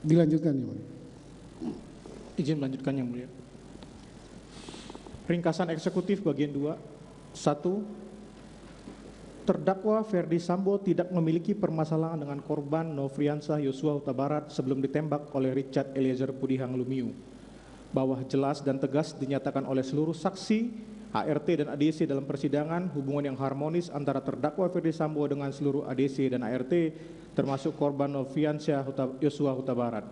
Dilanjutkan, Yang Mulia. Izin melanjutkan, Yang Mulia. Ringkasan eksekutif bagian 2. 1. Terdakwa Ferdi Sambo tidak memiliki permasalahan dengan korban Nofriansah Yosua Huta Barat sebelum ditembak oleh Richard Eliezer Pudihang Lumiu. Bahwa jelas dan tegas dinyatakan oleh seluruh saksi, ART dan ADC dalam persidangan hubungan yang harmonis antara terdakwa Ferdi Sambo dengan seluruh ADC dan ART termasuk korban Nofriansah Yosua Huta Barat.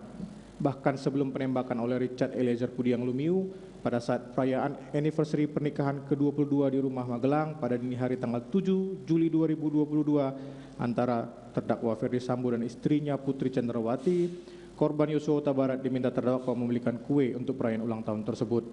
Bahkan sebelum penembakan oleh Richard Eliezer Pudihang Lumiu pada saat perayaan anniversary pernikahan ke-22 di rumah Magelang pada dini hari tanggal 7 Juli 2022 antara terdakwa Ferdi Sambo dan istrinya Putri Chandrawati, korban Yosua Huta Barat diminta terdakwa membelikan kue untuk perayaan ulang tahun tersebut.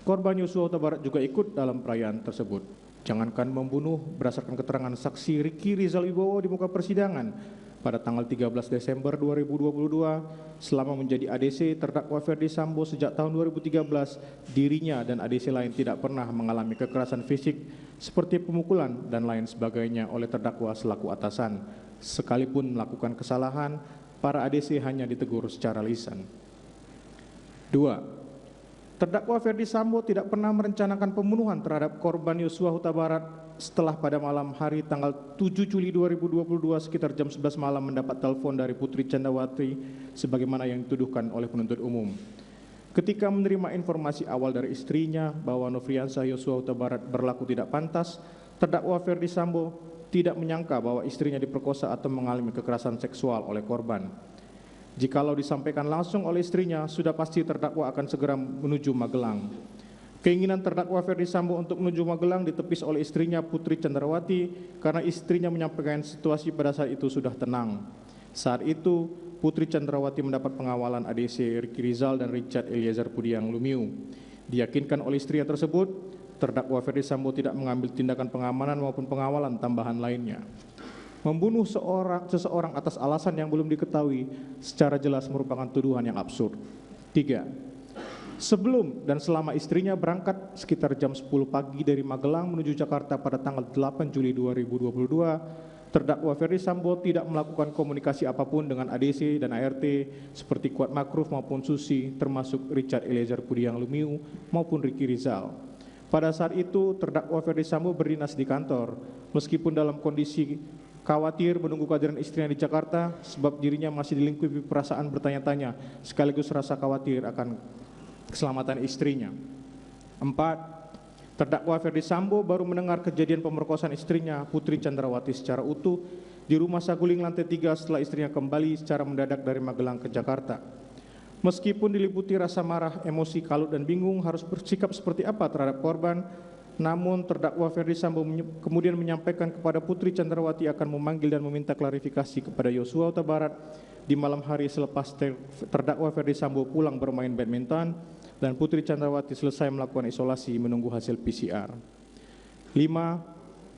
Korban Yosua Huta Barat juga ikut dalam perayaan tersebut. Jangankan membunuh, berdasarkan keterangan saksi Ricky Rizal Wibowo di muka persidangan, pada tanggal 13 Desember 2022, selama menjadi ADC terdakwa Ferdi Sambo sejak tahun 2013, dirinya dan ADC lain tidak pernah mengalami kekerasan fisik seperti pemukulan dan lain sebagainya oleh terdakwa selaku atasan. Sekalipun melakukan kesalahan, para ADC hanya ditegur secara lisan. 2. Terdakwa Ferdi Sambo tidak pernah merencanakan pembunuhan terhadap korban Yosua Huta Barat setelah pada malam hari tanggal 7 Juli 2022 sekitar jam 11 malam mendapat telepon dari Putri Chandrawati sebagaimana yang dituduhkan oleh penuntut umum. Ketika menerima informasi awal dari istrinya bahwa Nofriansah Yosua Huta Barat berlaku tidak pantas, terdakwa Ferdi Sambo tidak menyangka bahwa istrinya diperkosa atau mengalami kekerasan seksual oleh korban. Jikalau disampaikan langsung oleh istrinya, sudah pasti terdakwa akan segera menuju Magelang. Keinginan terdakwa Ferdi Sambo untuk menuju Magelang ditepis oleh istrinya Putri Chandrawati karena istrinya menyampaikan situasi pada saat itu sudah tenang. Saat itu, Putri Chandrawati mendapat pengawalan ADC Ricky Rizal dan Richard Eliezer Pudihang Lumiu. Diyakinkan oleh istrinya tersebut, terdakwa Ferdi Sambo tidak mengambil tindakan pengamanan maupun pengawalan tambahan lainnya. Membunuh seseorang atas alasan yang belum diketahui secara jelas merupakan tuduhan yang absurd. 3. Sebelum dan selama istrinya berangkat sekitar jam 10 pagi dari Magelang menuju Jakarta pada tanggal 8 Juli 2022, terdakwa Ferdi Sambo tidak melakukan komunikasi apapun dengan ADC dan ART seperti Kuat Makruf maupun Susi, termasuk Richard Eliezer Pudihang Lumiu maupun Ricky Rizal. Pada saat itu, terdakwa Ferdi Sambo berdinas di kantor, meskipun dalam kondisi khawatir menunggu kehadiran istrinya di Jakarta sebab dirinya masih dilingkupi perasaan bertanya-tanya sekaligus rasa khawatir akan keselamatan istrinya. 4. Terdakwa Ferdi Sambo baru mendengar kejadian pemerkosaan istrinya Putri Chandrawati secara utuh di rumah Saguling lantai 3 setelah istrinya kembali secara mendadak dari Magelang ke Jakarta. Meskipun diliputi rasa marah, emosi, kalut dan bingung harus bersikap seperti apa terhadap korban, namun terdakwa Ferdi Sambo kemudian menyampaikan kepada Putri Chandrawati akan memanggil dan meminta klarifikasi kepada Yosua Huta Barat di malam hari selepas terdakwa Ferdi Sambo pulang bermain badminton dan Putri Chandrawati selesai melakukan isolasi menunggu hasil PCR. 5.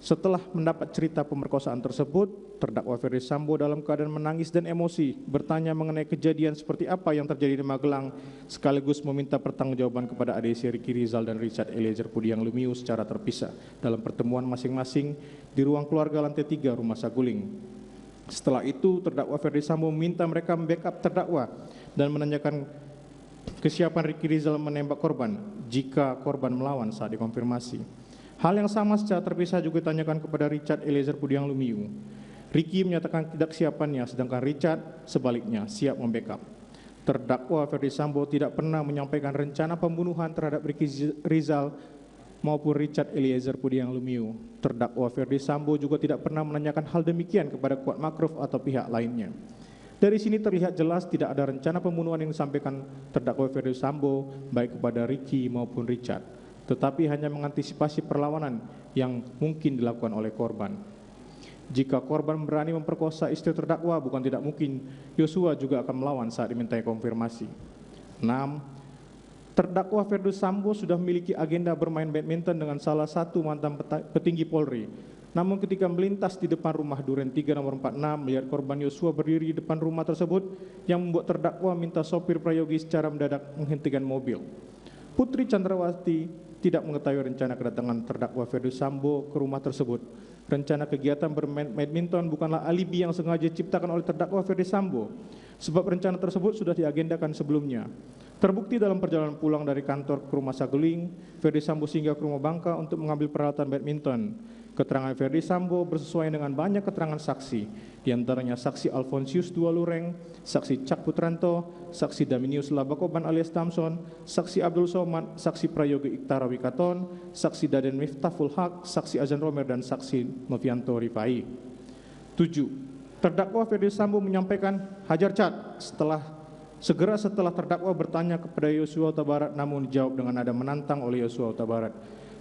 Setelah mendapat cerita pemerkosaan tersebut, terdakwa Ferdi Sambo dalam keadaan menangis dan emosi bertanya mengenai kejadian seperti apa yang terjadi di Magelang sekaligus meminta pertanggungjawaban kepada ADC Ricky Rizal dan Richard Eliezer Pudihang Lumiu secara terpisah dalam pertemuan masing-masing di ruang keluarga lantai 3 rumah Saguling. Setelah itu, terdakwa Ferdi Sambo meminta mereka membackup terdakwa dan menanyakan kesiapan Ricky Rizal menembak korban jika korban melawan saat dikonfirmasi. Hal yang sama secara terpisah juga ditanyakan kepada Richard Eliezer Pudihang Lumiu. Ricky menyatakan tidak kesiapannya, sedangkan Richard sebaliknya siap membackup. Terdakwa Ferdi Sambo tidak pernah menyampaikan rencana pembunuhan terhadap Ricky Rizal maupun Richard Eliezer Pudihang Lumiu. Terdakwa Ferdi Sambo juga tidak pernah menanyakan hal demikian kepada Kuat Makruf atau pihak lainnya. Dari sini terlihat jelas tidak ada rencana pembunuhan yang disampaikan terdakwa Ferdi Sambo baik kepada Ricky maupun Richard, tetapi hanya mengantisipasi perlawanan yang mungkin dilakukan oleh korban. Jika korban berani memperkosa istri terdakwa, bukan tidak mungkin Yosua juga akan melawan saat dimintai konfirmasi. 6. Terdakwa Ferdi Sambo sudah memiliki agenda bermain badminton dengan salah satu mantan petinggi Polri. Namun ketika melintas di depan rumah Duren 3 nomor 46, melihat korban Yosua berdiri di depan rumah tersebut yang membuat terdakwa minta sopir prayogi secara mendadak menghentikan mobil. Putri Chandrawati tidak mengetahui rencana kedatangan terdakwa Ferdi Sambo ke rumah tersebut. rencana kegiatan bermain badminton bukanlah alibi yang sengaja diciptakan oleh terdakwa Ferdi Sambo, sebab rencana tersebut sudah diagendakan sebelumnya. Terbukti dalam perjalanan pulang dari kantor ke rumah Saguling, Ferdi Sambo singgah ke rumah Bangka untuk mengambil peralatan badminton. Keterangan Ferdi Sambo bersesuaian dengan banyak keterangan saksi, diantaranya saksi Alfonsius Dualureng, saksi Cak Putranto, saksi Daminius Labakoban alias Tamson, saksi Abdul Somad, saksi Prayogi Iktara Wikaton, saksi Daden Miftahul Haq, saksi Azan Romer, dan saksi Novianto Rifai. 7. Terdakwa Ferdi Sambo menyampaikan hajar cat segera setelah terdakwa bertanya kepada Yosua Huta Barat, namun dijawab dengan nada menantang oleh Yosua Huta Barat.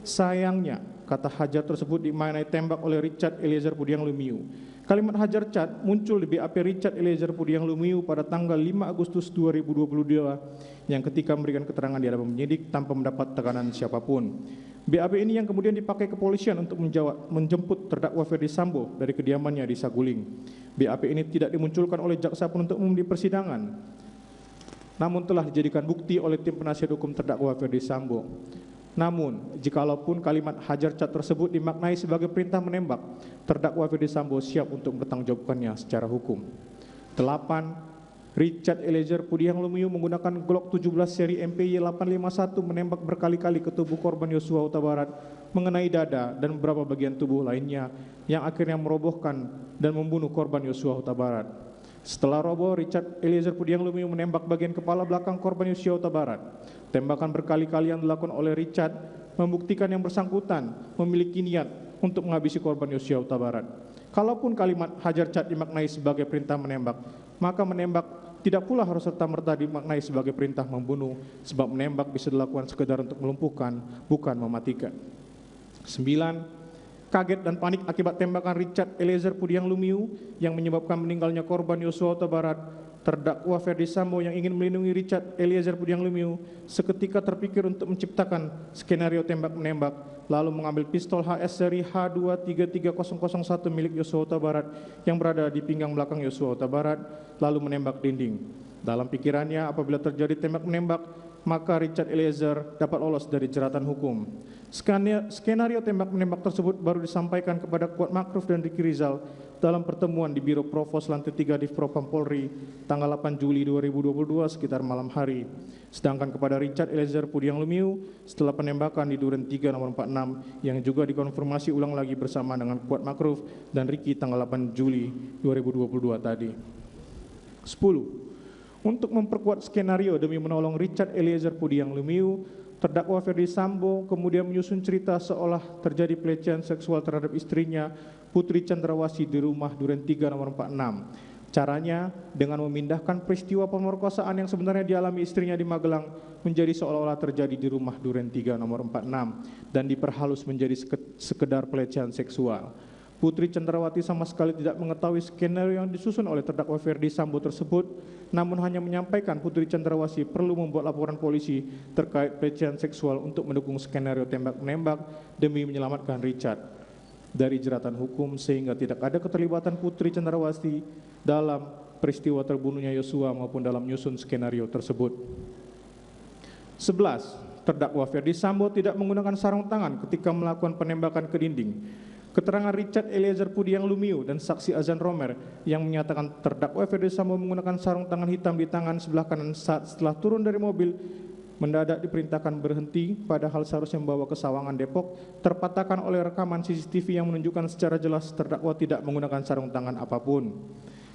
Sayangnya, kata hajar tersebut dimaknai tembak oleh Richard Eliezer Pudiang Lumiu. Kalimat hajar cat muncul di BAP Richard Eliezer Pudiang Lumiu pada tanggal 5 Agustus 2022 yang ketika memberikan keterangan di hadapan penyidik tanpa mendapat tekanan siapapun. BAP ini yang kemudian dipakai kepolisian untuk menjemput terdakwa Ferdi Sambo dari kediamannya di Saguling. BAP ini tidak dimunculkan oleh jaksa penuntut umum di persidangan, namun telah dijadikan bukti oleh tim penasihat hukum terdakwa Ferdi Sambo. Namun, jikalaupun kalimat hajar cat tersebut dimaknai sebagai perintah menembak, terdakwa Ferdi Sambo siap untuk bertanggungjawabkannya secara hukum. 8. Richard Eliezer Pudiang Lumiu menggunakan Glock 17 seri MPY 851 menembak berkali-kali ke tubuh korban Yosua Huta Barat, mengenai dada dan beberapa bagian tubuh lainnya yang akhirnya merobohkan dan membunuh korban Yosua Huta Barat. Setelah roboh, Richard Eliezer Pudiang Lumiu menembak bagian kepala belakang korban Yosua Huta Barat. Tembakan berkali-kali yang dilakukan oleh Richard membuktikan yang bersangkutan memiliki niat untuk menghabisi korban Yosua Huta Barat. Kalaupun kalimat hajar cat dimaknai sebagai perintah menembak, maka menembak tidak pula harus serta-merta dimaknai sebagai perintah membunuh, sebab menembak bisa dilakukan sekedar untuk melumpuhkan, bukan mematikan. 9. Kaget dan panik akibat tembakan Richard Eliezer Pudiang Lumiu yang menyebabkan meninggalnya korban Yosua Huta Barat, terdakwa Ferdi Sambo yang ingin melindungi Richard Eliezer Pudiang Lumiu seketika terpikir untuk menciptakan skenario tembak-menembak, lalu mengambil pistol HS seri H233.001 milik Yosua Huta Barat yang berada di pinggang belakang Yosua Huta Barat, lalu menembak dinding. Dalam pikirannya, apabila terjadi tembak-menembak, maka Richard Eliezer dapat lolos dari jeratan hukum. Skenario tembak-menembak tersebut baru disampaikan kepada Kuat Makruf dan Riki Rizal dalam pertemuan di Biro Provos Lantai 3 Divpropam Polri tanggal 8 Juli 2022 sekitar malam hari. Sedangkan kepada Richard Eliezer Pudiang Lumiu setelah penembakan di Duren 3 nomor 46 yang juga dikonfirmasi ulang lagi bersama dengan Kuat Makruf dan Riki tanggal 8 Juli 2022 tadi. 10. Untuk memperkuat skenario demi menolong Richard Eliezer Pudiang Lumiu, terdakwa Ferdi Sambo kemudian menyusun cerita seolah terjadi pelecehan seksual terhadap istrinya, Putri Chandrawasih, di rumah Duren 3 nomor 46. Caranya dengan memindahkan peristiwa pemerkosaan yang sebenarnya dialami istrinya di Magelang menjadi seolah-olah terjadi di rumah Duren 3 nomor 46 dan diperhalus menjadi sekedar pelecehan seksual. Putri Chandrawati sama sekali tidak mengetahui skenario yang disusun oleh terdakwa Ferdi Sambo tersebut, namun hanya menyampaikan Putri Chandrawati perlu membuat laporan polisi terkait pelecehan seksual untuk mendukung skenario tembak-menembak demi menyelamatkan Richard dari jeratan hukum, sehingga tidak ada keterlibatan Putri Chandrawati dalam peristiwa terbunuhnya Yosua maupun dalam menyusun skenario tersebut. 11. Terdakwa Ferdi Sambo tidak menggunakan sarung tangan ketika melakukan penembakan ke dinding. Keterangan Richard Eliezer Pudiang Lumiu dan saksi Azan Romer yang menyatakan terdakwa Ferdi Sambo menggunakan sarung tangan hitam di tangan sebelah kanan saat setelah turun dari mobil mendadak diperintahkan berhenti, padahal seharusnya membawa ke Sawangan Depok, terpatahkan oleh rekaman CCTV yang menunjukkan secara jelas terdakwa tidak menggunakan sarung tangan apapun.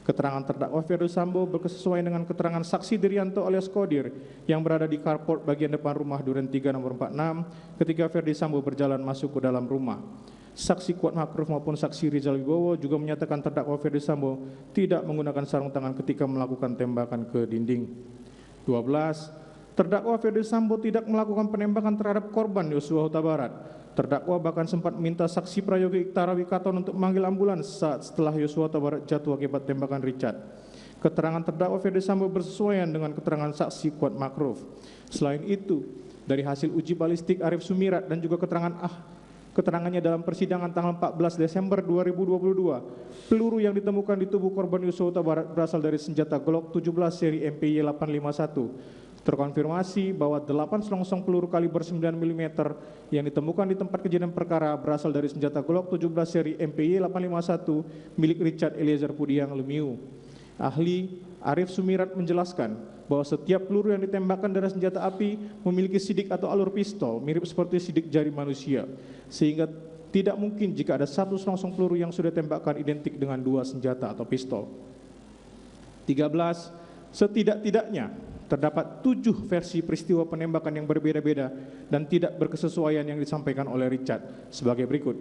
Keterangan terdakwa Ferdi Sambo berkesesuaian dengan keterangan saksi Dirianto alias Kodir yang berada di carport bagian depan rumah Duren 3 nomor 46 ketika Ferdi Sambo berjalan masuk ke dalam rumah. Saksi Kuat Makruf maupun saksi Rizal Wibowo juga menyatakan terdakwa Ferdi Sambo tidak menggunakan sarung tangan ketika melakukan tembakan ke dinding. 12. Terdakwa Ferdi Sambo tidak melakukan penembakan terhadap korban Yosua Huta Barat. Terdakwa bahkan sempat meminta saksi Prayogi Iktara Wikaton untuk memanggil ambulans saat setelah Yosua Huta Barat jatuh akibat tembakan Richard. Keterangan terdakwa Ferdi Sambo bersesuaian dengan keterangan saksi Kuat Makruf. Selain itu, dari hasil uji balistik Arif Sumirat dan juga keterangannya dalam persidangan tanggal 14 Desember 2022, peluru yang ditemukan di tubuh korban Yosua Huta Barat berasal dari senjata Glock 17 seri MPY 851. Terkonfirmasi bahwa 8 selongsong peluru kaliber 9 mm yang ditemukan di tempat kejadian perkara berasal dari senjata Glock 17 seri MPY 851 milik Richard Eliezer Pudiang Lumiu. Ahli Arief Sumirat menjelaskan bahwa setiap peluru yang ditembakkan dari senjata api memiliki sidik atau alur pistol mirip seperti sidik jari manusia, sehingga tidak mungkin jika ada satu selongsong peluru yang sudah ditembakkan identik dengan dua senjata atau pistol. 13. Setidak-tidaknya terdapat 7 versi peristiwa penembakan yang berbeda-beda dan tidak berkesesuaian yang disampaikan oleh Richard sebagai berikut.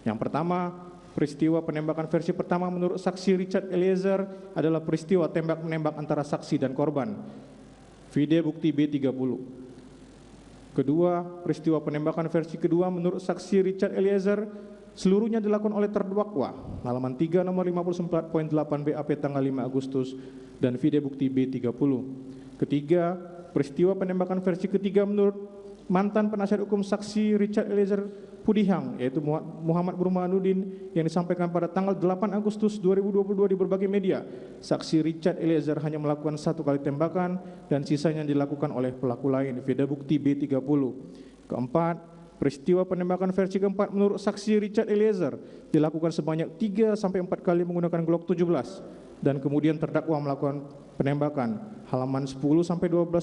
Yang pertama, peristiwa penembakan versi pertama menurut saksi Richard Eliezer adalah peristiwa tembak-menembak antara saksi dan korban. Video bukti B30. Kedua, peristiwa penembakan versi kedua menurut saksi Richard Eliezer seluruhnya dilakukan oleh terdakwa. Halaman 3 nomor 54.8 BAP tanggal 5 Agustus dan video bukti B30. Ketiga, peristiwa penembakan versi ketiga menurut mantan penasihat hukum saksi Richard Eliezer Pudihang, yaitu Muhammad Burhanuddin, yang disampaikan pada tanggal 8 Agustus 2022 di berbagai media. Saksi Richard Eliezer hanya melakukan 1 kali tembakan dan sisanya dilakukan oleh pelaku lain. Video bukti B30. Keempat, peristiwa penembakan versi keempat menurut saksi Richard Eliezer dilakukan sebanyak 3-4 kali menggunakan Glock 17 dan kemudian terdakwa melakukan penembakan. Halaman 10-12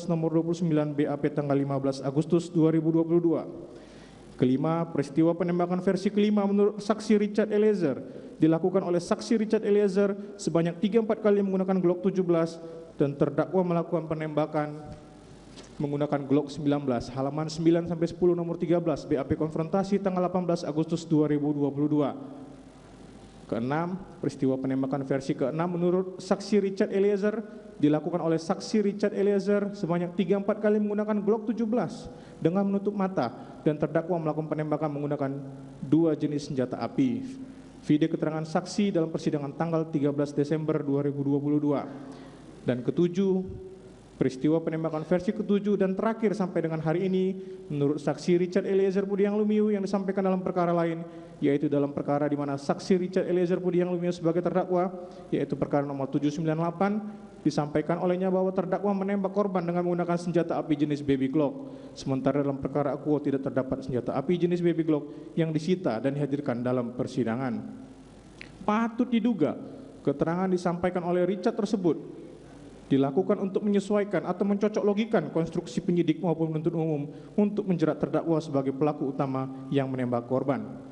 nomor 29 BAP tanggal 15 Agustus 2022. Kelima, peristiwa penembakan versi kelima menurut saksi Richard Eliezer dilakukan oleh saksi Richard Eliezer sebanyak 3-4 kali menggunakan Glock 17 dan terdakwa melakukan penembakan menggunakan Glock 19. Halaman 9-10 nomor 13 BAP konfrontasi tanggal 18 Agustus 2022. Keenam, peristiwa penembakan versi keenam menurut saksi Richard Eliezer dilakukan oleh saksi Richard Eliezer sebanyak 3-4 kali menggunakan Glock 17 dengan menutup mata dan terdakwa melakukan penembakan menggunakan 2 jenis senjata api. Video keterangan saksi dalam persidangan tanggal 13 Desember 2022. Dan ketujuh, peristiwa penembakan versi ketujuh dan terakhir sampai dengan hari ini menurut saksi Richard Eliezer Pudiang Lumiu yang disampaikan dalam perkara lain, yaitu dalam perkara di mana saksi Richard Eliezer Pudiang Lumiu sebagai terdakwa, yaitu perkara nomor 798, disampaikan olehnya bahwa terdakwa menembak korban dengan menggunakan senjata api jenis baby Glock. Sementara dalam perkara akuo tidak terdapat senjata api jenis baby Glock yang disita dan dihadirkan dalam persidangan. Patut diduga keterangan disampaikan oleh Richard tersebut dilakukan untuk menyesuaikan atau mencocok logikan konstruksi penyidik maupun penuntut umum untuk menjerat terdakwa sebagai pelaku utama yang menembak korban.